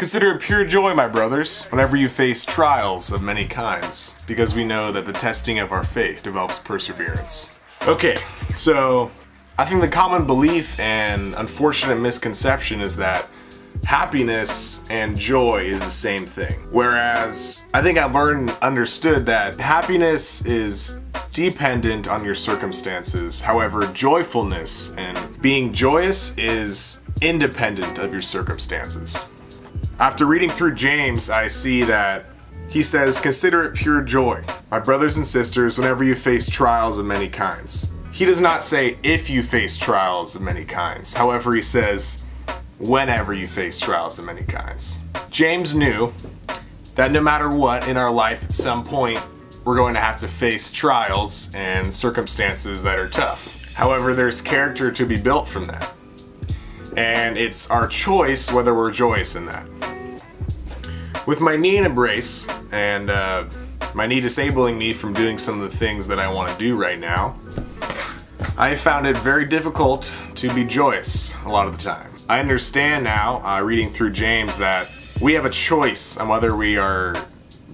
Consider it pure joy, my brothers, whenever you face trials of many kinds, because we know that the testing of our faith develops perseverance. Okay, so I think the common belief and unfortunate misconception is that happiness and joy is the same thing. Whereas I think I've understood that happiness is dependent on your circumstances. However, joyfulness and being joyous is independent of your circumstances. After reading through James, I see that he says, "Consider it pure joy, my brothers and sisters, whenever you face trials of many kinds." He does not say if you face trials of many kinds. However, he says whenever you face trials of many kinds. James knew that no matter what in our life, at some point, we're going to have to face trials and circumstances that are tough. However, there's character to be built from that. And it's our choice whether we're joyous in that. With my knee in a brace and my knee disabling me from doing some of the things that I want to do right now, I found it very difficult to be joyous a lot of the time. I understand now, reading through James, that we have a choice on whether we are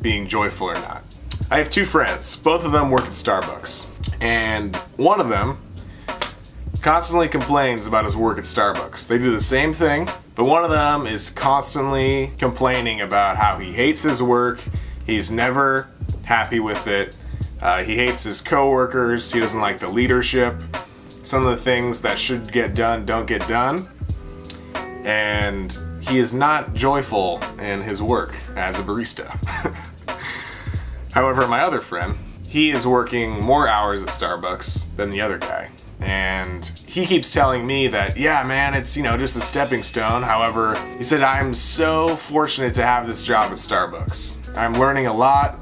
being joyful or not. I have two friends. Both of them work at Starbucks. And one of them constantly complains about his work at Starbucks. They do the same thing, but one of them is constantly complaining about how he hates his work. He's never happy with it. He hates his coworkers. He doesn't like the leadership. Some of the things that should get done don't get done. And he is not joyful in his work as a barista. However, my other friend, he is working more hours at Starbucks than the other guy. And he keeps telling me that, yeah, man, it's, just a stepping stone. However, he said, I'm so fortunate to have this job at Starbucks. I'm learning a lot.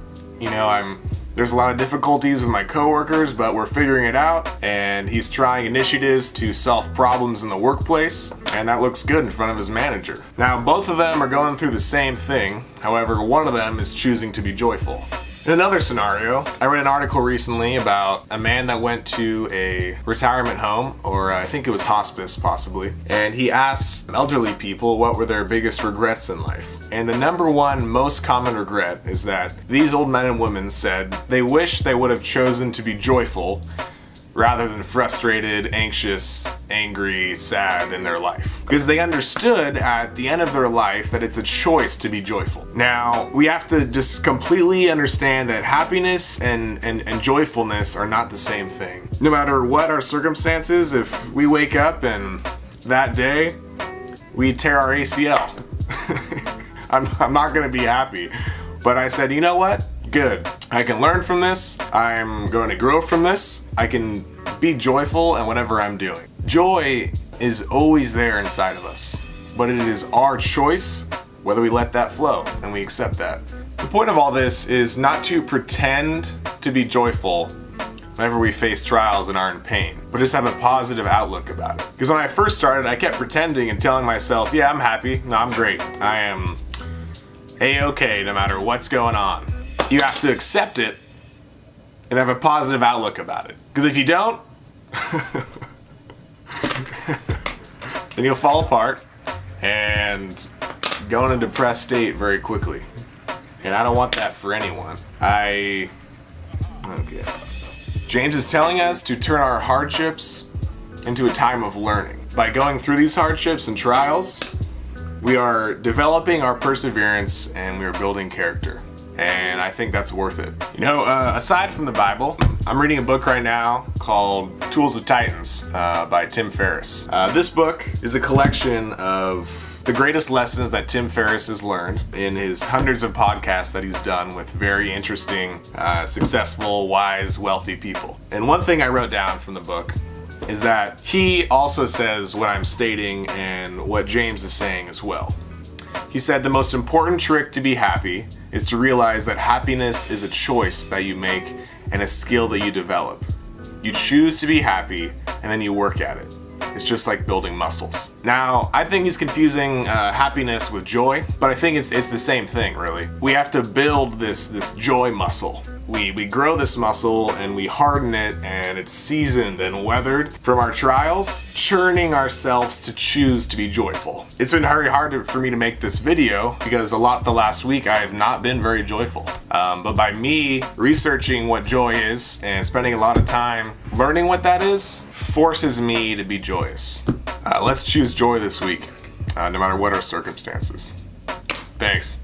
There's a lot of difficulties with my coworkers, but we're figuring it out. And he's trying initiatives to solve problems in the workplace, and that looks good in front of his manager. Now, both of them are going through the same thing. However, one of them is choosing to be joyful. In another scenario, I read an article recently about a man that went to a retirement home, or I think it was hospice possibly, and he asked elderly people what were their biggest regrets in life. And the number one most common regret is that these old men and women said they wish they would have chosen to be joyful rather than frustrated, anxious, angry, sad in their life. Because they understood at the end of their life that it's a choice to be joyful. Now, we have to just completely understand that happiness and joyfulness are not the same thing. No matter what our circumstances, if we wake up and that day we tear our ACL, I'm not gonna be happy. But I said, you know what? Good. I can learn from this. I'm going to grow from this. I can be joyful in whatever I'm doing. Joy is always there inside of us, but it is our choice whether we let that flow and we accept that. The point of all this is not to pretend to be joyful whenever we face trials and are in pain, but just have a positive outlook about it. Because when I first started, I kept pretending and telling myself, yeah, I'm happy. No, I'm great. I am A-okay no matter what's going on. You have to accept it and have a positive outlook about it. Because if you don't, then you'll fall apart and go in a depressed state very quickly. And I don't want that for anyone. Okay. James is telling us to turn our hardships into a time of learning. By going through these hardships and trials, we are developing our perseverance and we are building character. And I think that's worth it. Aside from the Bible, I'm reading a book right now called Tools of Titans by Tim Ferriss. This book is a collection of the greatest lessons that Tim Ferriss has learned in his hundreds of podcasts that he's done with very interesting, successful, wise, wealthy people. And one thing I wrote down from the book is that he also says what I'm stating and what James is saying as well. He said the most important trick to be happy is to realize that happiness is a choice that you make and a skill that you develop. You choose to be happy and then you work at it. It's just like building muscles. Now, I think he's confusing happiness with joy, but I think it's the same thing, really. We have to build this joy muscle. we grow this muscle and we harden it, and it's seasoned and weathered from our trials, churning ourselves to choose to be joyful. It's been very hard for me to make this video because the last week I have not been very joyful. But by me researching what joy is and spending a lot of time learning what that is, forces me to be joyous. Let's choose joy this week, no matter what our circumstances. Thanks.